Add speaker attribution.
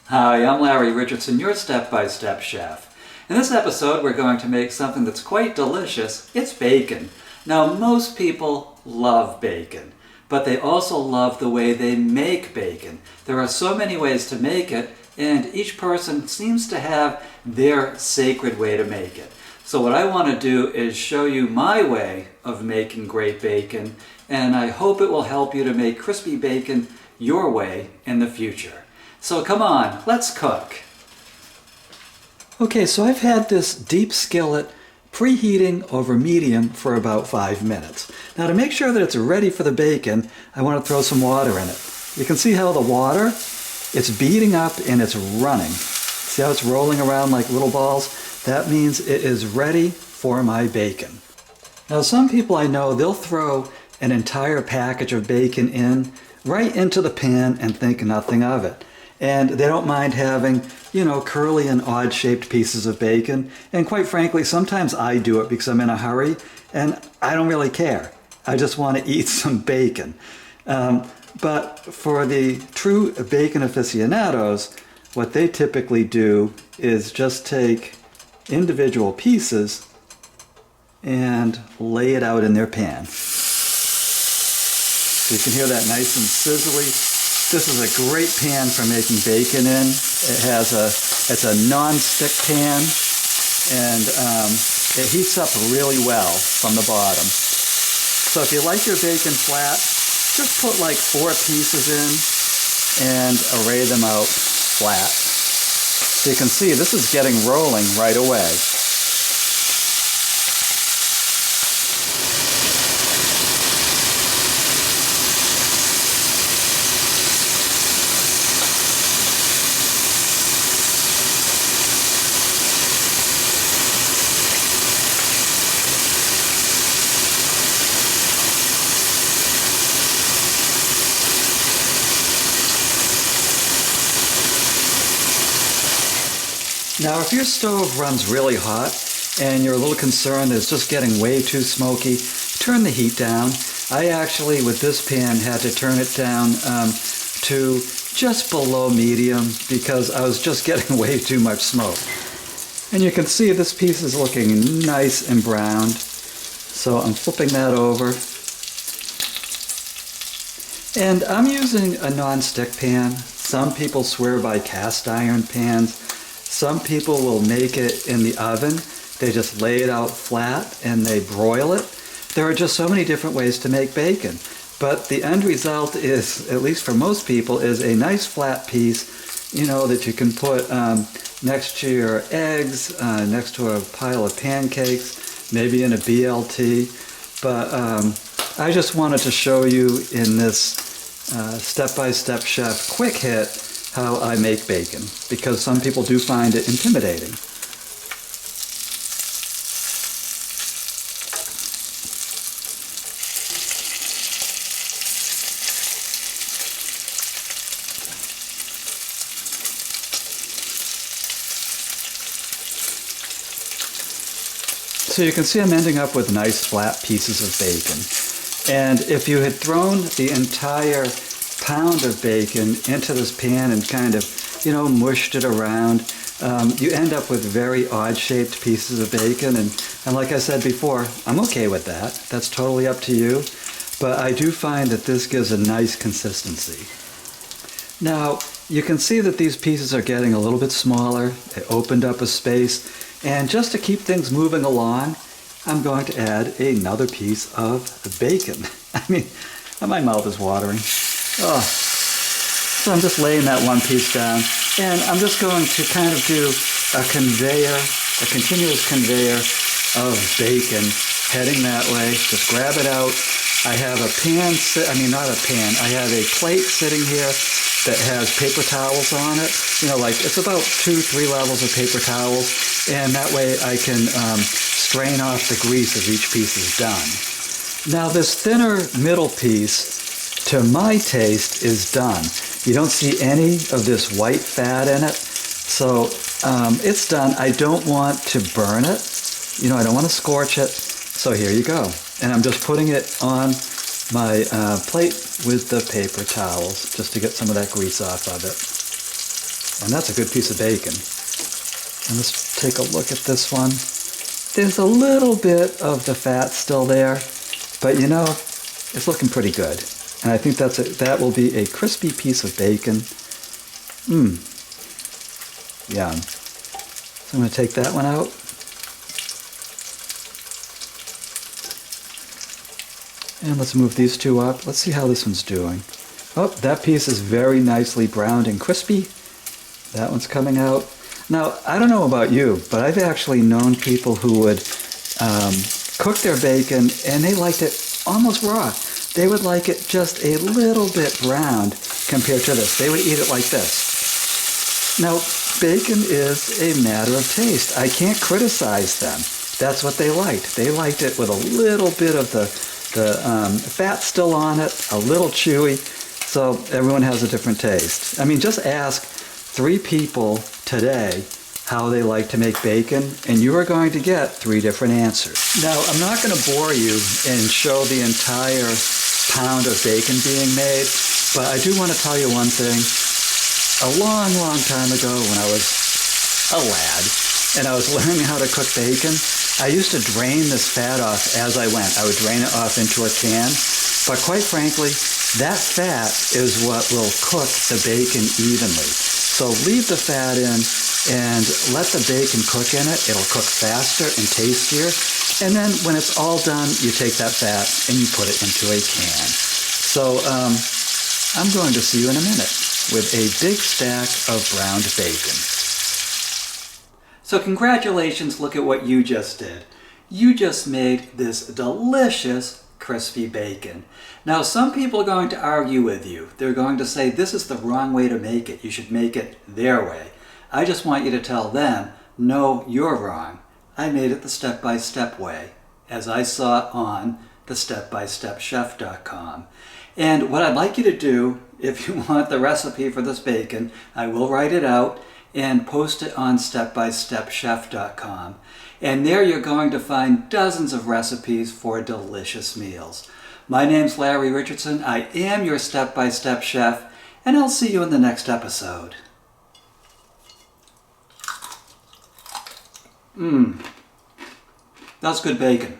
Speaker 1: Hi, I'm Larry Richardson, your step-by-step chef. In this episode, we're going to make something that's quite delicious. It's bacon. Now, most people love bacon, but they also love the way they make bacon. There are so many ways to make it, and each person seems to have their sacred way to make it. So what I want to do is show you my way of making great bacon, and I hope it will help you to make crispy bacon your way in the future. So come on, let's cook. Okay, so I've had this deep skillet preheating over medium for about 5 minutes. Now to make sure that it's ready for the bacon, I want to throw some water in it. You can see how the water, it's beating up and it's running. See how it's rolling around like little balls? That means it is ready for my bacon. Now some people I know, they'll throw an entire package of bacon in right into the pan and think nothing of it. And they don't mind having, curly and odd-shaped pieces of bacon. And quite frankly, sometimes I do it because I'm in a hurry, and I don't really care. I just want to eat some bacon. But for the true bacon aficionados, what they typically do is just take individual pieces and lay it out in their pan. So you can hear that nice and sizzly. This is a great pan for making bacon in. It's a non-stick pan, and it heats up really well from the bottom. So if you like your bacon flat, just put like 4 pieces in and array them out flat. So you can see this is getting rolling right away. Now, if your stove runs really hot and you're a little concerned that it's just getting way too smoky, turn the heat down. I actually, with this pan, had to turn it down to just below medium because I was just getting way too much smoke. And you can see this piece is looking nice and browned. So I'm flipping that over. And I'm using a non-stick pan. Some people swear by cast iron pans. Some people will make it in the oven. They just lay it out flat and they broil it. There are just so many different ways to make bacon. But the end result is, at least for most people, is a nice flat piece, that you can put next to your eggs, next to a pile of pancakes, maybe in a BLT. But I just wanted to show you in this step-by-step chef quick hit how I make bacon, because some people do find it intimidating. So you can see I'm ending up with nice flat pieces of bacon. And if you had thrown the entire pound of bacon into this pan and kind of, mushed it around, you end up with very odd-shaped pieces of bacon. And like I said before, I'm okay with that. That's totally up to you. But I do find that this gives a nice consistency. Now, you can see that these pieces are getting a little bit smaller. It opened up a space. And just to keep things moving along, I'm going to add another piece of bacon. I mean, my mouth is watering. Oh. So I'm just laying that one piece down, and I'm just going to kind of do a continuous conveyor of bacon heading that way. Just grab it out. I have a I have a plate sitting here that has paper towels on it. It's about 2-3 levels of paper towels, and that way I can strain off the grease as each piece is done. Now this thinner middle piece, to my taste, is done. You don't see any of this white fat in it, so it's done. I don't want to burn it. I don't want to scorch it, so here you go. And I'm just putting it on my plate with the paper towels just to get some of that grease off of it. And that's a good piece of bacon. And let's take a look at this one. There's a little bit of the fat still there, but you know, it's looking pretty good. And I think that will be a crispy piece of bacon. Yum. So I'm going to take that one out. And let's move these two up. Let's see how this one's doing. Oh, that piece is very nicely browned and crispy. That one's coming out. Now, I don't know about you, but I've actually known people who would cook their bacon and they liked it almost raw. They would like it just a little bit browned compared to this. They would eat it like this. Now, bacon is a matter of taste. I can't criticize them. That's what they liked. They liked it with a little bit of the fat still on it, a little chewy. So everyone has a different taste. I mean, just ask 3 people today how they like to make bacon, and you are going to get 3 different answers. Now, I'm not going to bore you and show the entire pound of bacon being made, but I do want to tell you one thing. A long, long time ago when I was a lad and I was learning how to cook bacon, I used to drain this fat off as I went. I would drain it off into a can, but quite frankly, that fat is what will cook the bacon evenly. So leave the fat in and let the bacon cook in it. It'll cook faster and tastier. And then when it's all done, you take that fat and you put it into a can. So I'm going to see you in a minute with a big stack of browned bacon. So congratulations, look at what you just did. You just made this delicious crispy bacon. Now some people are going to argue with you. They're going to say this is the wrong way to make it. You should make it their way. I just want you to tell them, no, you're wrong. I made it the step-by-step way, as I saw it on the stepbystepchef.com. And what I'd like you to do, if you want the recipe for this bacon, I will write it out and post it on stepbystepchef.com. And there you're going to find dozens of recipes for delicious meals. My name's Larry Richardson. I am your step-by-step chef, and I'll see you in the next episode. That's good bacon.